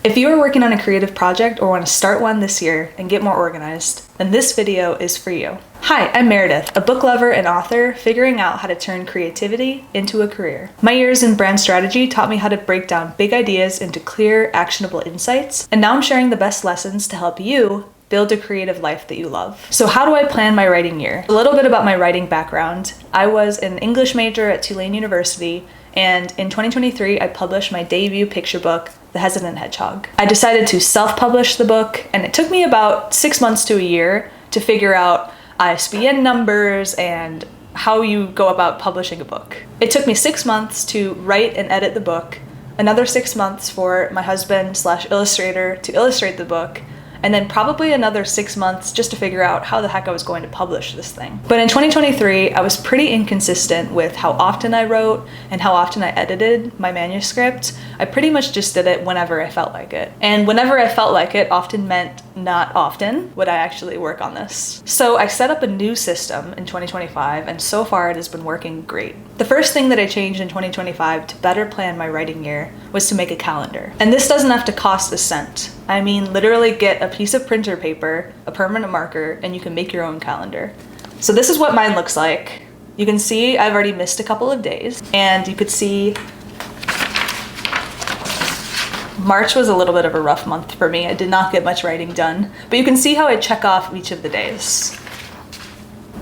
If you are working on a creative project or want to start one this year and get more organized, then this video is for you. Hi, I'm Meredith, a book lover and author figuring out how to turn creativity into a career. My years in brand strategy taught me how to break down big ideas into clear, actionable insights, and now I'm sharing the best lessons to help you build a creative life that you love. So how do I plan my writing year? A little bit about my writing background. I was an English major at Tulane University, and in 2023, I published my debut picture book, The Hesitant Hedgehog. I decided to self-publish the book, and it took me about 6 months to a year to figure out ISBN numbers and how you go about publishing a book. It took me 6 months to write and edit the book, another 6 months for my husband/illustrator to illustrate the book, and then probably another 6 months just to figure out how the heck I was going to publish this thing. But in 2023, I was pretty inconsistent with how often I wrote and how often I edited my manuscript. I pretty much just did it whenever I felt like it. And whenever I felt like it often meant not often would I actually work on this. So I set up a new system in 2025, and so far it has been working great. The first thing that I changed in 2025 to better plan my writing year was to make a calendar. And this doesn't have to cost a cent. I mean, literally get a piece of printer paper, a permanent marker, and you can make your own calendar. So this is what mine looks like. You can see I've already missed a couple of days, and you could see March was a little bit of a rough month for me. I did not get much writing done, but you can see how I check off each of the days.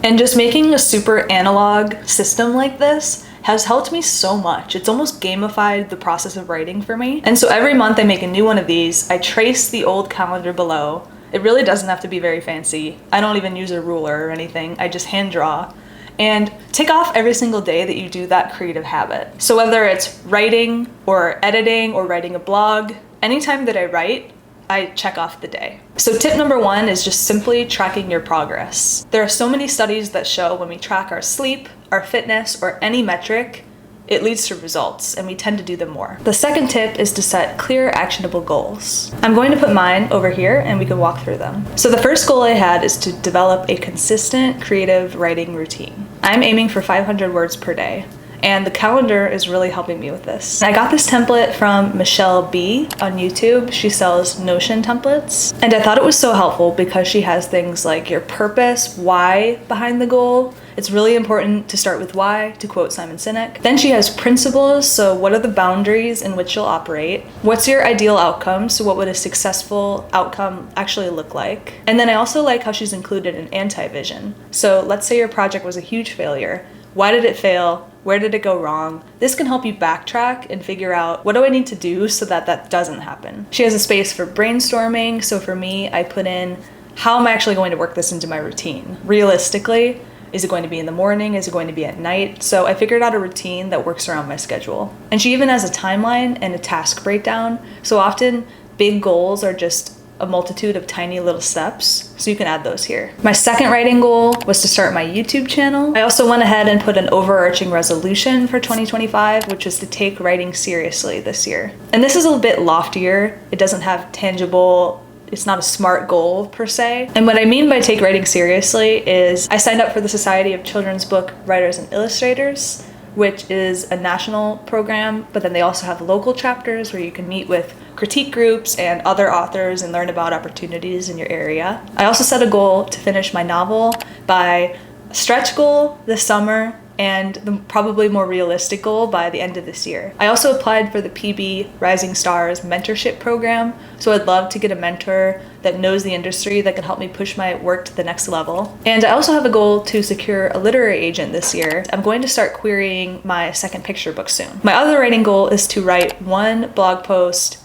And just making a super analog system like this has helped me so much. It's almost gamified the process of writing for me. And so every month I make a new one of these. I trace the old calendar below. It really doesn't have to be very fancy. I don't even use a ruler or anything. I just hand draw. And tick off every single day that you do that creative habit. So whether it's writing or editing or writing a blog, anytime that I write, I check off the day. So tip number 1 is just simply tracking your progress. There are so many studies that show when we track our sleep, our fitness, or any metric, it leads to results, and we tend to do them more. The second tip is to set clear, actionable goals. I'm going to put mine over here and we can walk through them. So the first goal I had is to develop a consistent creative writing routine. I'm aiming for 500 words per day, and the calendar is really helping me with this. I got this template from Michelle B on YouTube. She sells Notion templates, and I thought it was so helpful because she has things like your purpose, why behind the goal. It's really important to start with why, to quote Simon Sinek. Then she has principles, so what are the boundaries in which you'll operate? What's your ideal outcome? So what would a successful outcome actually look like? And then I also like how she's included an anti-vision. So let's say your project was a huge failure. Why did it fail? Where did it go wrong? This can help you backtrack and figure out, what do I need to do so that that doesn't happen? She has a space for brainstorming. So for me, I put in, how am I actually going to work this into my routine? Realistically, is it going to be in the morning? Is it going to be at night? So I figured out a routine that works around my schedule. And she even has a timeline and a task breakdown. So often big goals are just a multitude of tiny little steps, so you can add those here. My second writing goal was to start my YouTube channel. I also went ahead and put an overarching resolution for 2025, which was to take writing seriously this year. And this is a bit loftier. It doesn't have tangible, it's not a SMART goal per se. And what I mean by take writing seriously is I signed up for the Society of Children's Book Writers and Illustrators, which is a national program, but then they also have local chapters where you can meet with critique groups and other authors and learn about opportunities in your area. I also set a goal to finish my novel by a stretch goal this summer and the probably more realistic goal by the end of this year. I also applied for the PB Rising Stars mentorship program, so I'd love to get a mentor that knows the industry that can help me push my work to the next level. And I also have a goal to secure a literary agent this year. I'm going to start querying my second picture book soon. My other writing goal is to write one blog post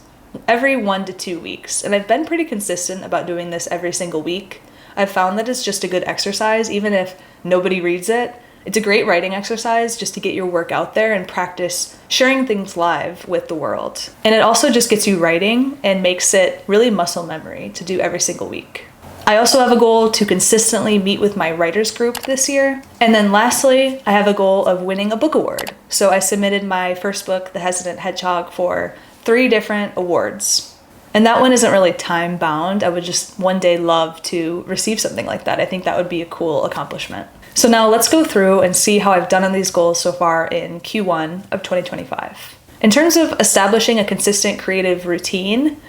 every 1 to 2 weeks, and I've been pretty consistent about doing this every single week. I've found that it's just a good exercise, even if nobody reads it. It's a great writing exercise just to get your work out there and practice sharing things live with the world. And it also just gets you writing and makes it really muscle memory to do every single week. I also have a goal to consistently meet with my writers group this year. And then lastly, I have a goal of winning a book award. So I submitted my first book, The Hesitant Hedgehog, for 3 different awards. And that one isn't really time bound. I would just one day love to receive something like that. I think that would be a cool accomplishment. So now let's go through and see how I've done on these goals so far in Q1 of 2025. In terms of establishing a consistent creative routine,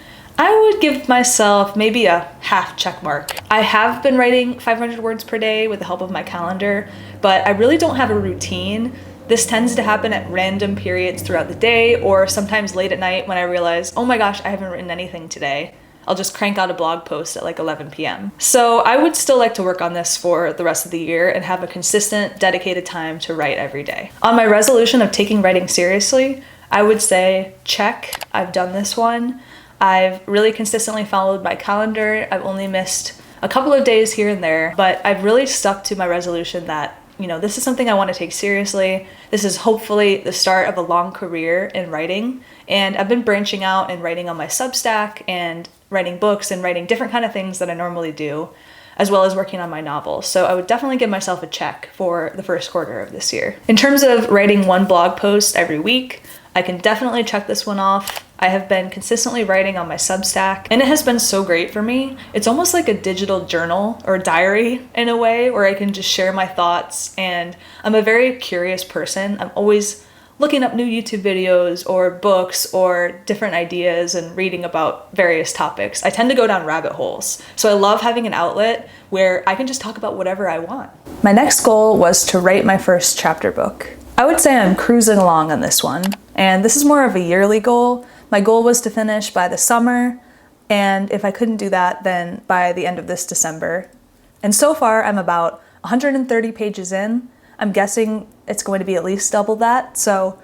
I would give myself maybe a half check mark. I have been writing 500 words per day with the help of my calendar, but I really don't have a routine. This tends to happen at random periods throughout the day, or sometimes late at night when I realize, oh my gosh, I haven't written anything today. I'll just crank out a blog post at like 11 p.m. So I would still like to work on this for the rest of the year and have a consistent, dedicated time to write every day. On my resolution of taking writing seriously, I would say check, I've done this one. I've really consistently followed my calendar. I've only missed a couple of days here and there, but I've really stuck to my resolution that, you know, this is something I want to take seriously. This is hopefully the start of a long career in writing. And I've been branching out and writing on my Substack and writing books and writing different kind of things that I normally do, as well as working on my novel. So I would definitely give myself a check for the first quarter of this year. In terms of writing one blog post every week, I can definitely check this one off. I have been consistently writing on my Substack, and it has been so great for me. It's almost like a digital journal or diary in a way, where I can just share my thoughts, and I'm a very curious person. I'm always looking up new YouTube videos or books or different ideas and reading about various topics. I tend to go down rabbit holes. So I love having an outlet where I can just talk about whatever I want. My next goal was to write my first chapter book. I would say I'm cruising along on this one, and this is more of a yearly goal. My goal was to finish by the summer, and if I couldn't do that, then by the end of this December. And so far, I'm about 130 pages in. I'm guessing it's going to be at least double that, so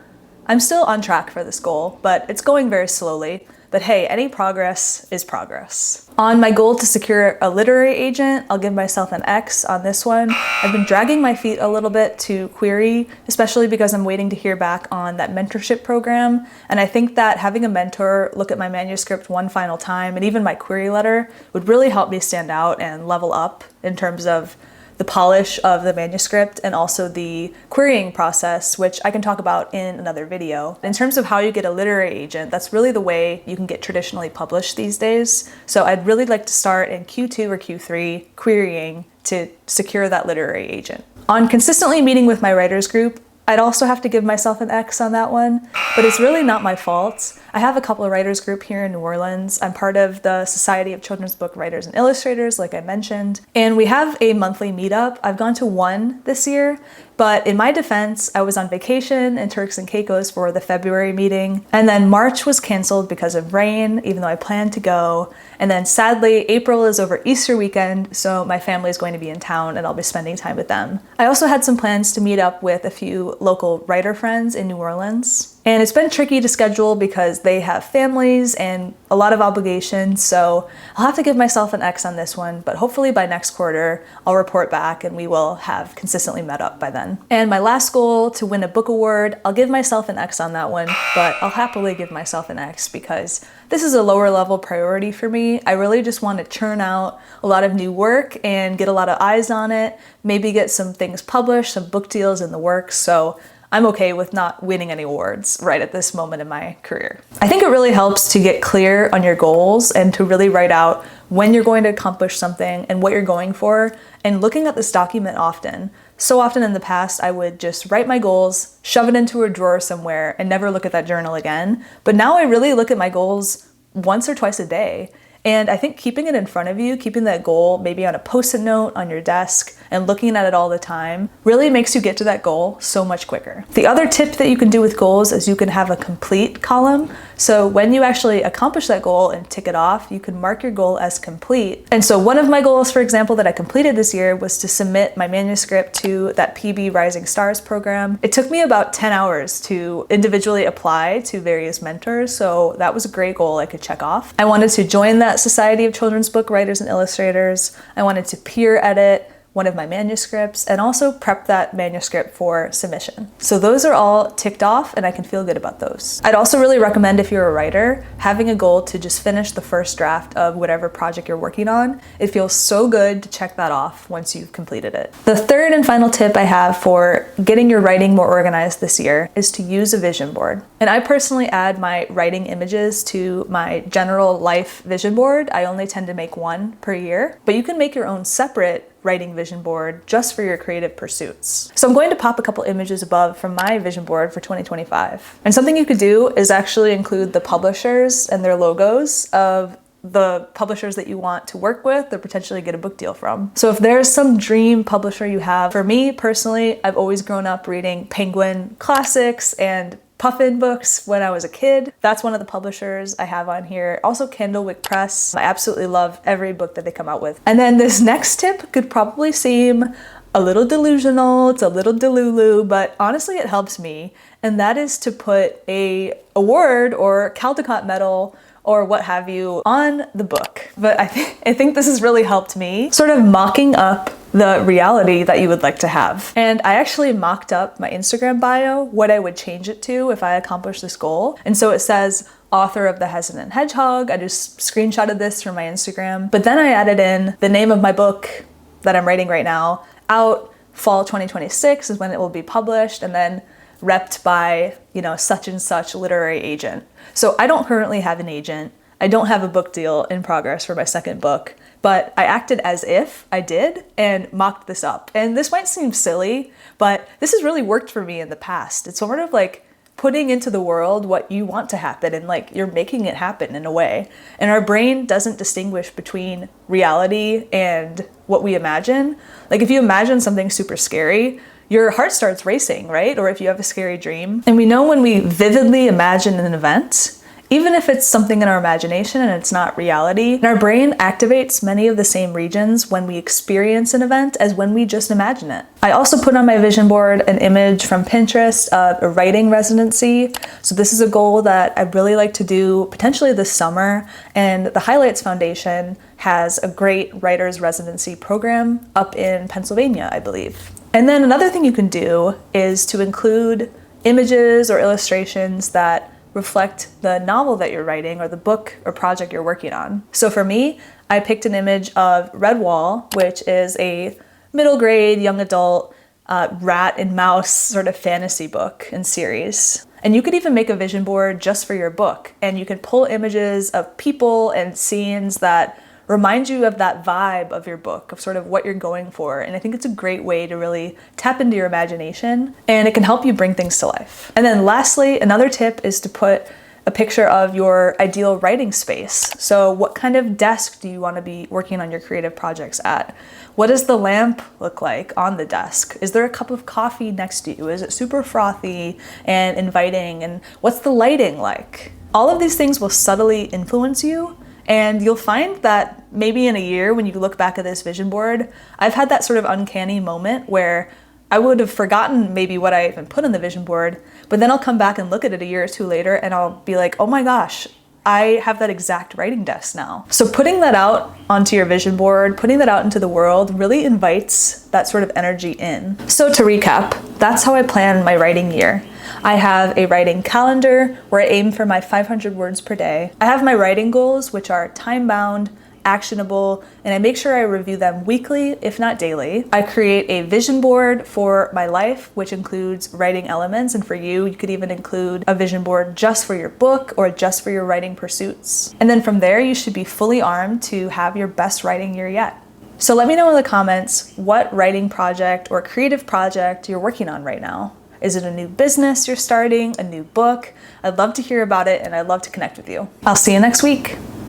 I'm still on track for this goal, but it's going very slowly. But hey, any progress is progress. On my goal to secure a literary agent, I'll give myself an X on this one. I've been dragging my feet a little bit to query, especially because I'm waiting to hear back on that mentorship program. And I think that having a mentor look at my manuscript one final time and even my query letter would really help me stand out and level up in terms of the polish of the manuscript and also the querying process, which I can talk about in another video. In terms of how you get a literary agent, that's really the way you can get traditionally published these days. So I'd really like to start in Q2 or Q3 querying to secure that literary agent. On consistently meeting with my writers group, I'd also have to give myself an X on that one, but it's really not my fault. I have a couple of writers group here in New Orleans. I'm part of the Society of Children's Book Writers and Illustrators, like I mentioned, and we have a monthly meetup. I've gone to one this year, but in my defense, I was on vacation in Turks and Caicos for the February meeting, and then March was canceled because of rain, even though I planned to go. And then sadly, April is over Easter weekend, so my family is going to be in town and I'll be spending time with them. I also had some plans to meet up with a few local writer friends in New Orleans. And it's been tricky to schedule because they have families and a lot of obligations, so I'll have to give myself an X on this one, but hopefully by next quarter, I'll report back and we will have consistently met up by then. And my last goal, to win a book award, I'll give myself an X on that one, but I'll happily give myself an X because this is a lower level priority for me. I really just want to churn out a lot of new work and get a lot of eyes on it, maybe get some things published, some book deals in the works, so I'm okay with not winning any awards right at this moment in my career. I think it really helps to get clear on your goals and to really write out when you're going to accomplish something and what you're going for, and looking at this document often. So often in the past, I would just write my goals, shove it into a drawer somewhere, and never look at that journal again. But now I really look at my goals once or twice a day. And I think keeping it in front of you, keeping that goal maybe on a post-it note on your desk and looking at it all the time really makes you get to that goal so much quicker. The other tip that you can do with goals is you can have a complete column. So when you actually accomplish that goal and tick it off, you can mark your goal as complete. And so one of my goals, for example, that I completed this year was to submit my manuscript to that PB Rising Stars program. It took me about 10 hours to individually apply to various mentors, so that was a great goal I could check off. I wanted to join that Society of Children's Book Writers and Illustrators. I wanted to peer edit one of my manuscripts and also prep that manuscript for submission. So those are all ticked off and I can feel good about those. I'd also really recommend, if you're a writer, having a goal to just finish the first draft of whatever project you're working on. It feels so good to check that off once you've completed it. The third and final tip I have for getting your writing more organized this year is to use a vision board. And I personally add my writing images to my general life vision board. I only tend to make one per year, but you can make your own separate writing vision board just for your creative pursuits. So I'm going to pop a couple images above from my vision board for 2025. And something you could do is actually include the publishers and their logos of the publishers that you want to work with or potentially get a book deal from. So if there's some dream publisher you have, for me personally, I've always grown up reading Penguin classics and Puffin books when I was a kid. That's one of the publishers I have on here. Also Candlewick Press. I absolutely love every book that they come out with. And then this next tip could probably seem a little delusional, it's a little delulu, but honestly it helps me. And that is to put a award or Caldecott medal or what have you on the book. But I think this has really helped me, sort of mocking up the reality that you would like to have. And I actually mocked up my Instagram bio, what I would change it to if I accomplished this goal. And so it says, author of The Hesitant Hedgehog. I just screenshotted this from my Instagram. But then I added in the name of my book that I'm writing right now, out fall 2026 is when it will be published, and then repped by, such and such literary agent. So I don't currently have an agent. I don't have a book deal in progress for my second book, but I acted as if I did and mocked this up. And this might seem silly, but this has really worked for me in the past. It's sort of like putting into the world what you want to happen, and like you're making it happen in a way. And our brain doesn't distinguish between reality and what we imagine. Like if you imagine something super scary, your heart starts racing, right? Or if you have a scary dream. And we know when we vividly imagine an event, even if it's something in our imagination and it's not reality, and our brain activates many of the same regions when we experience an event as when we just imagine it. I also put on my vision board an image from Pinterest of a writing residency. So this is a goal that I'd really like to do potentially this summer, and the Highlights Foundation has a great writer's residency program up in Pennsylvania, I believe. And then another thing you can do is to include images or illustrations that reflect the novel that you're writing or the book or project you're working on. So for me, I picked an image of Redwall, which is a middle grade, young adult, rat and mouse sort of fantasy book and series. And you could even make a vision board just for your book, and you can pull images of people and scenes that remind you of that vibe of your book, of sort of what you're going for. And I think it's a great way to really tap into your imagination, and it can help you bring things to life. And then lastly, another tip is to put a picture of your ideal writing space. So what kind of desk do you want to be working on your creative projects at? What does the lamp look like on the desk? Is there a cup of coffee next to you? Is it super frothy and inviting? And what's the lighting like? All of these things will subtly influence you. And you'll find that maybe in a year when you look back at this vision board, I've had that sort of uncanny moment where I would have forgotten maybe what I even put on the vision board, but then I'll come back and look at it a year or two later and I'll be like, oh my gosh, I have that exact writing desk now. So putting that out onto your vision board, putting that out into the world really invites that sort of energy in. So to recap, that's how I plan my writing year. I have a writing calendar where I aim for my 500 words per day. I have my writing goals, which are time-bound, actionable, and I make sure I review them weekly, if not daily. I create a vision board for my life, which includes writing elements, and for you, you could even include a vision board just for your book or just for your writing pursuits. And then from there, you should be fully armed to have your best writing year yet. So let me know in the comments what writing project or creative project you're working on right now. Is it a new business you're starting, a new book? I'd love to hear about it, and I'd love to connect with you. I'll see you next week.